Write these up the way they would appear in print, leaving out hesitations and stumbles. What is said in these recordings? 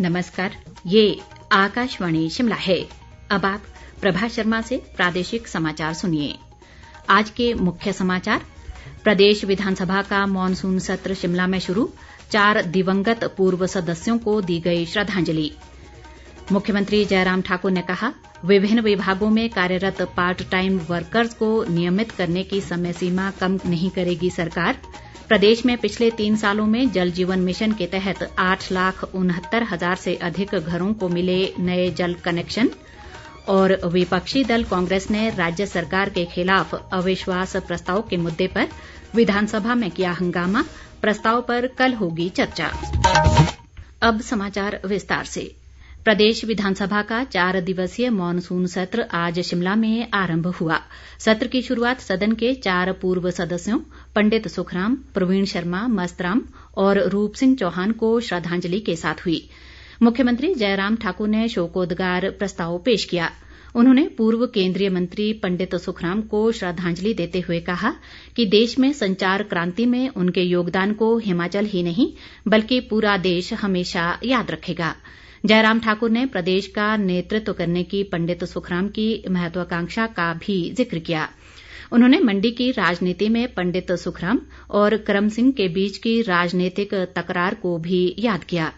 नमस्कार, ये आकाशवाणी शिमला है। अब आप प्रभा शर्मा से प्रादेशिक समाचार सुनिए। आज के मुख्य समाचार। प्रदेश विधानसभा का मॉनसून सत्र शिमला में शुरू, 4 दिवंगत पूर्व सदस्यों को दी गई श्रद्धांजलि। मुख्यमंत्री जयराम ठाकुर ने कहा, विभिन्न विभागों में कार्यरत पार्ट टाइम वर्कर्स को नियमित करने की समय सीमा कम नहीं करेगी सरकार। प्रदेश में पिछले 3 सालों में जल जीवन मिशन के तहत 8,69,000 से अधिक घरों को मिले नए जल कनेक्शन। और विपक्षी दल कांग्रेस ने राज्य सरकार के खिलाफ अविश्वास प्रस्ताव के मुद्दे पर विधानसभा में किया हंगामा। प्रस्ताव पर कल होगी चर्चा। अब समाचार विस्तार से। प्रदेश विधानसभा का 4 दिवसीय मॉनसून सत्र आज शिमला में आरंभ हुआ। सत्र की शुरुआत सदन के 4 पूर्व सदस्यों पंडित सुखराम, प्रवीण शर्मा, मस्तराम और रूप सिंह चौहान को श्रद्धांजलि के साथ हुई। मुख्यमंत्री जयराम ठाकुर ने शोकोदगार प्रस्ताव पेश किया। उन्होंने पूर्व केंद्रीय मंत्री पंडित सुखराम को श्रद्धांजलि देते हुए कहा कि देश में संचार क्रांति में उनके योगदान को हिमाचल ही नहीं बल्कि पूरा देश हमेशा याद रखेगा। जयराम ठाकुर ने प्रदेश का नेतृत्व करने की पंडित सुखराम की महत्वाकांक्षा का भी जिक्र किया। उन्होंने मंडी की राजनीति में पंडित सुखराम और करम सिंह के बीच की राजनीतिक तकरार को भी याद किया।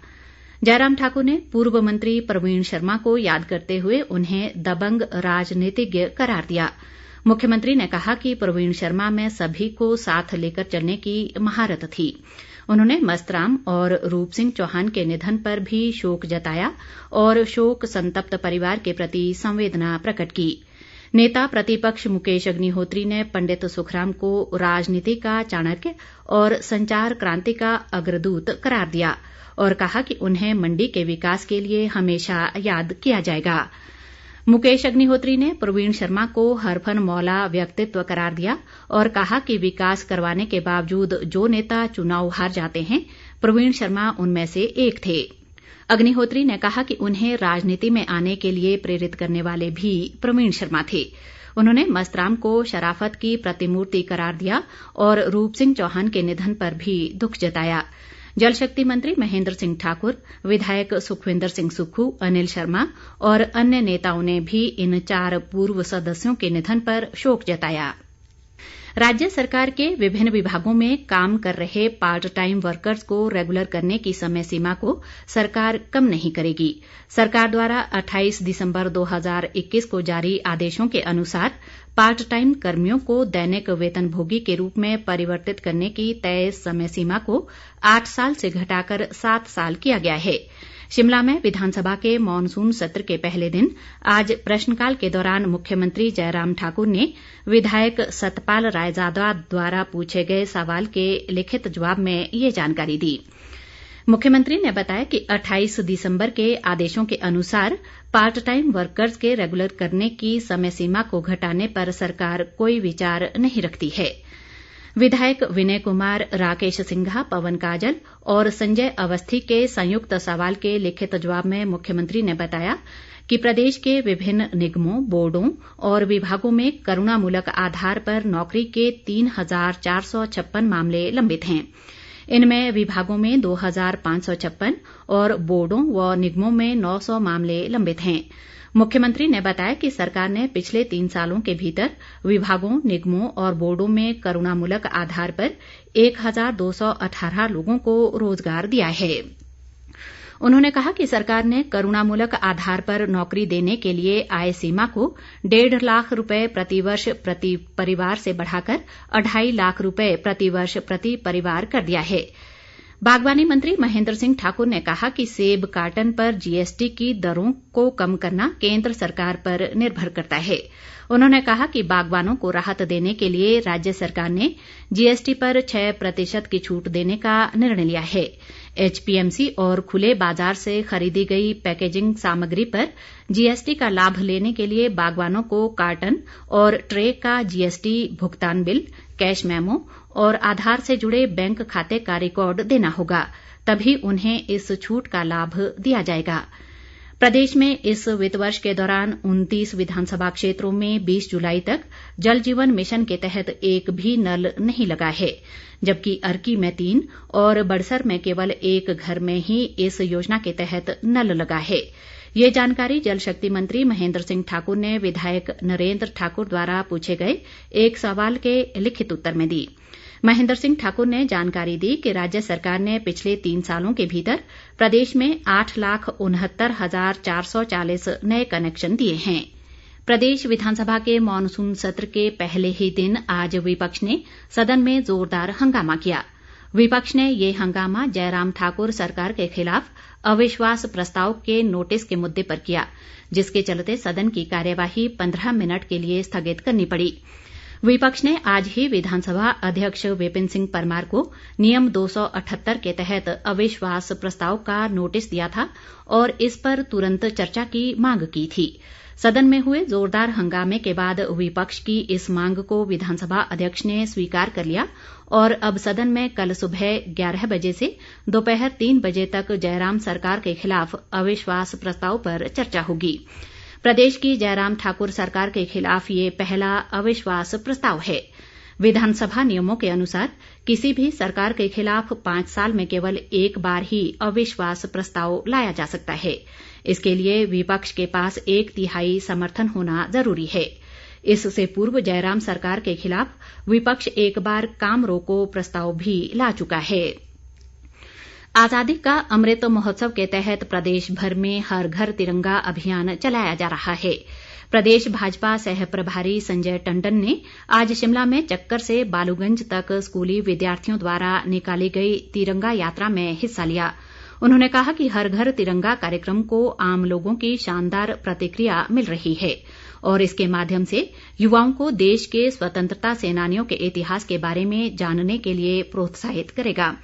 जयराम ठाकुर ने पूर्व मंत्री प्रवीण शर्मा को याद करते हुए उन्हें दबंग राजनीतिज्ञ करार दिया। मुख्यमंत्री ने कहा कि प्रवीण शर्मा में सभी को साथ लेकर चलने की महारत थी। उन्होंने मस्तराम और रूप सिंह चौहान के निधन पर भी शोक जताया और शोक संतप्त परिवार के प्रति संवेदना प्रकट की। नेता प्रतिपक्ष मुकेश अग्निहोत्री ने पंडित सुखराम को राजनीति का चाणक्य और संचार क्रांति का अग्रदूत करार दिया और कहा कि उन्हें मंडी के विकास के लिए हमेशा याद किया जाएगा। मुकेश अग्निहोत्री ने प्रवीण शर्मा को हरफन मौला व्यक्तित्व करार दिया और कहा कि विकास करवाने के बावजूद जो नेता चुनाव हार जाते हैं, प्रवीण शर्मा उनमें से एक थे। अग्निहोत्री ने कहा कि उन्हें राजनीति में आने के लिए प्रेरित करने वाले भी प्रवीण शर्मा थे। उन्होंने मस्तराम को शराफत की प्रतिमूर्ति करार दिया और रूप सिंह चौहान के निधन पर भी दुख जताया। जल शक्ति मंत्री महेंद्र सिंह ठाकुर, विधायक सुखविंदर सिंह सुक्खू, अनिल शर्मा और अन्य नेताओं ने भी इन 4 पूर्व सदस्यों के निधन पर शोक जताया। राज्य सरकार के विभिन्न विभागों में काम कर रहे पार्ट टाइम वर्कर्स को रेगुलर करने की समय सीमा को सरकार कम नहीं करेगी। सरकार द्वारा 28 दिसंबर 2021 को जारी आदेशों के अनुसार पार्ट टाइम कर्मियों को दैनिक वेतनभोगी के रूप में परिवर्तित करने की तय समय सीमा को 8 साल से घटाकर 7 साल किया गया है। शिमला में विधानसभा के मॉनसून सत्र के पहले दिन आज प्रश्नकाल के दौरान मुख्यमंत्री जयराम ठाकुर ने विधायक सतपाल रायजादा द्वारा पूछे गए सवाल के लिखित जवाब में ये जानकारी दी। मुख्यमंत्री ने बताया कि 28 दिसंबर के आदेशों के अनुसार पार्ट टाइम वर्कर्स के रेगुलर करने की समय सीमा को घटाने पर सरकार कोई विचार नहीं रखती है। विधायक विनय कुमार, राकेश सिंघा, पवन काजल और संजय अवस्थी के संयुक्त सवाल के लिखित जवाब में मुख्यमंत्री ने बताया कि प्रदेश के विभिन्न निगमों, बोर्डों और विभागों में करुणामूलक आधार पर नौकरी के 3,456 मामले लंबित हैं। इनमें विभागों में 2,556 और बोर्डों व निगमों में 900 मामले लंबित हैं। मुख्यमंत्री ने बताया कि सरकार ने पिछले 3 सालों के भीतर विभागों, निगमों और बोर्डों में करुणामूलक आधार पर 1,218 लोगों को रोजगार दिया है। उन्होंने कहा कि सरकार ने करुणामूलक आधार पर नौकरी देने के लिए आय सीमा को 1.5 लाख रुपए प्रतिवर्ष प्रति परिवार से बढ़ाकर 2.5 लाख रुपए प्रतिवर्ष प्रति परिवार कर दिया है। बागवानी मंत्री महेंद्र सिंह ठाकुर ने कहा कि सेब कार्टन पर जीएसटी की दरों को कम करना केंद्र सरकार पर निर्भर करता है। उन्होंने कहा कि बागवानों को राहत देने के लिए राज्य सरकार ने जीएसटी पर 6% की छूट देने का निर्णय लिया है। एचपीएमसी और खुले बाजार से खरीदी गई पैकेजिंग सामग्री पर जीएसटी का लाभ लेने के लिए बागवानों को कार्टन और ट्रे का जीएसटी भुगतान बिल, कैश मेमो और आधार से जुड़े बैंक खाते का रिकॉर्ड देना होगा, तभी उन्हें इस छूट का लाभ दिया जाएगा। प्रदेश में इस वित्त वर्ष के दौरान 29 विधानसभा क्षेत्रों में 20 जुलाई तक जल जीवन मिशन के तहत एक भी नल नहीं लगा है, जबकि अर्की में 3 और बड़सर में केवल एक घर में ही इस योजना के तहत नल लगा है। ये जानकारी जल शक्ति मंत्री महेंद्र सिंह ठाकुर ने विधायक नरेंद्र ठाकुर द्वारा पूछे गए एक सवाल के लिखित उत्तर में दी। महेंद्र सिंह ठाकुर ने जानकारी दी कि राज्य सरकार ने पिछले 3 सालों के भीतर प्रदेश में 8,69,440 नए कनेक्शन दिए हैं। प्रदेश विधानसभा के मॉनसून सत्र के पहले ही दिन आज विपक्ष ने सदन में जोरदार हंगामा किया। विपक्ष ने ये हंगामा जयराम ठाकुर सरकार के खिलाफ अविश्वास प्रस्ताव के नोटिस के मुद्दे पर किया, जिसके चलते सदन की कार्यवाही 15 मिनट के लिए स्थगित करनी पड़ी। विपक्ष ने आज ही विधानसभा अध्यक्ष विपिन सिंह परमार को नियम 278 के तहत अविश्वास प्रस्ताव का नोटिस दिया था और इस पर तुरंत चर्चा की मांग की थी। सदन में हुए जोरदार हंगामे के बाद विपक्ष की इस मांग को विधानसभा अध्यक्ष ने स्वीकार कर लिया और अब सदन में कल सुबह 11 बजे से दोपहर 3 बजे तक जयराम सरकार के खिलाफ अविश्वास प्रस्ताव पर चर्चा होगी। प्रदेश की जयराम ठाकुर सरकार के खिलाफ ये पहला अविश्वास प्रस्ताव है। विधानसभा नियमों के अनुसार किसी भी सरकार के खिलाफ 5 साल में केवल एक बार ही अविश्वास प्रस्ताव लाया जा सकता है। इसके लिए विपक्ष के पास 1/3 समर्थन होना जरूरी है। इससे पूर्व जयराम सरकार के खिलाफ विपक्ष एक बार काम रोको प्रस्ताव भी ला चुका है। आजादी का अमृत महोत्सव के तहत प्रदेश भर में हर घर तिरंगा अभियान चलाया जा रहा है। प्रदेश भाजपा सह प्रभारी संजय टंडन ने आज शिमला में चक्कर से बालूगंज तक स्कूली विद्यार्थियों द्वारा निकाली गई तिरंगा यात्रा में हिस्सा लिया। उन्होंने कहा कि हर घर तिरंगा कार्यक्रम को आम लोगों की शानदार प्रतिक्रिया मिल रही है और इसके माध्यम से युवाओं को देश के स्वतंत्रता सेनानियों के इतिहास के बारे में जानने के लिए प्रोत्साहित करेगा।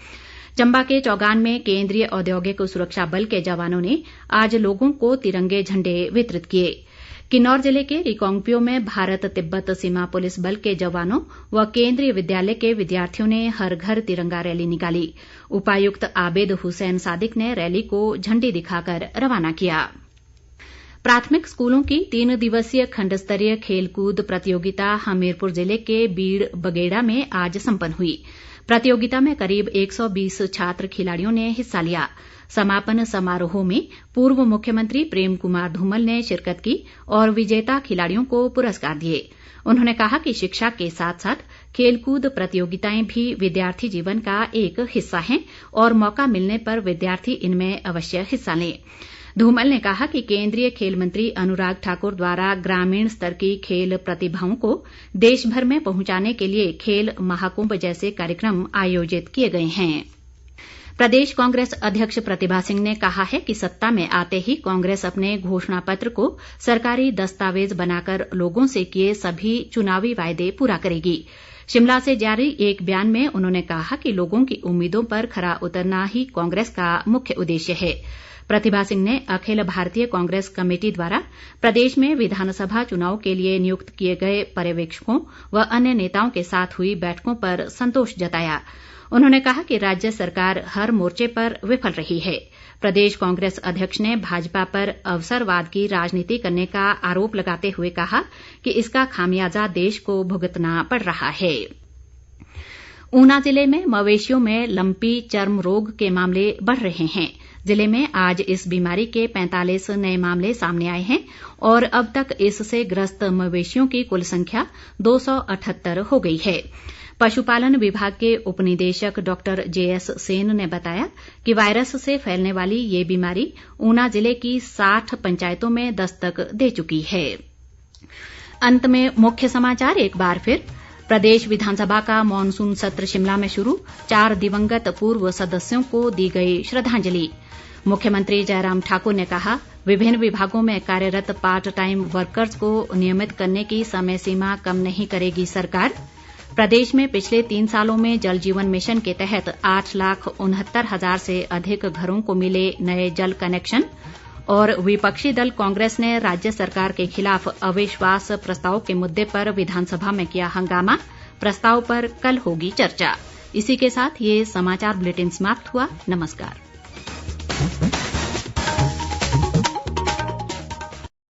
चंबा के चौगान में केंद्रीय औद्योगिक सुरक्षा बल के जवानों ने आज लोगों को तिरंगे झंडे वितरित किए। किन्नौर जिले के रिकांगपिओ में भारत तिब्बत सीमा पुलिस बल के जवानों व केंद्रीय विद्यालय के विद्यार्थियों ने हर घर तिरंगा रैली निकाली। उपायुक्त आबिद हुसैन सादिक ने रैली को झंडी दिखाकर रवाना किया। प्राथमिक स्कूलों की 3 दिवसीय खंड स्तरीय खेलकूद प्रतियोगिता हमीरपुर जिले के बीड़ बगेड़ा में आज संपन्न हुई। प्रतियोगिता में करीब 120 छात्र खिलाड़ियों ने हिस्सा लिया। समापन समारोह में पूर्व मुख्यमंत्री प्रेम कुमार धूमल ने शिरकत की और विजेता खिलाड़ियों को पुरस्कार दिए। उन्होंने कहा कि शिक्षा के साथ साथ खेलकूद प्रतियोगिताएं भी विद्यार्थी जीवन का एक हिस्सा हैं और मौका मिलने पर विद्यार्थी इनमें अवश्य हिस्सा लें। धूमल ने कहा कि केंद्रीय खेल मंत्री अनुराग ठाकुर द्वारा ग्रामीण स्तर की खेल प्रतिभाओं को देश भर में पहुंचाने के लिए खेल महाकुंभ जैसे कार्यक्रम आयोजित किए गए हैं। प्रदेश कांग्रेस अध्यक्ष प्रतिभा सिंह ने कहा है कि सत्ता में आते ही कांग्रेस अपने घोषणा पत्र को सरकारी दस्तावेज बनाकर लोगों से किए सभी चुनावी वायदे पूरा करेगी। शिमला से जारी एक बयान में उन्होंने कहा कि लोगों की उम्मीदों पर खरा उतरना ही कांग्रेस का मुख्य उद्देश्य है। प्रतिभा सिंह ने अखिल भारतीय कांग्रेस कमेटी द्वारा प्रदेश में विधानसभा चुनाव के लिए नियुक्त किए गए पर्यवेक्षकों व अन्य नेताओं के साथ हुई बैठकों पर संतोष जताया। उन्होंने कहा कि राज्य सरकार हर मोर्चे पर विफल रही है। प्रदेश कांग्रेस अध्यक्ष ने भाजपा पर अवसरवाद की राजनीति करने का आरोप लगाते हुए कहा कि इसका खामियाजा देश को भुगतना पड़ रहा है। ऊना जिले में मवेशियों में लंपी चर्म रोग के मामले बढ़ रहे हैं। जिले में आज इस बीमारी के 45 नए मामले सामने आए हैं और अब तक इससे ग्रस्त मवेशियों की कुल संख्या 278 हो गई है। पशुपालन विभाग के उपनिदेशक डॉक्टर JS सेन ने बताया कि वायरस से फैलने वाली ये बीमारी ऊना जिले की 60 पंचायतों में दस्तक दे चुकी है। अंत में मुख्य समाचार एक बार फिर। प्रदेश विधानसभा का मॉनसून सत्र शिमला में शुरू, 4 दिवंगत पूर्व सदस्यों को दी गई श्रद्धांजलि। मुख्यमंत्री जयराम ठाकुर ने कहा, विभिन्न विभागों में कार्यरत पार्ट टाइम वर्कर्स को नियमित करने की समय सीमा कम नहीं करेगी सरकार। प्रदेश में पिछले 3 सालों में जल जीवन मिशन के तहत 8,69,000 से अधिक घरों को मिले नए जल कनेक्शन। और विपक्षी दल कांग्रेस ने राज्य सरकार के खिलाफ अविश्वास प्रस्ताव के मुद्दे पर विधानसभा में किया हंगामा। प्रस्ताव पर कल होगी चर्चा। इसी के साथ ये समाचार बुलेटिन समाप्त हुआ। नमस्कार।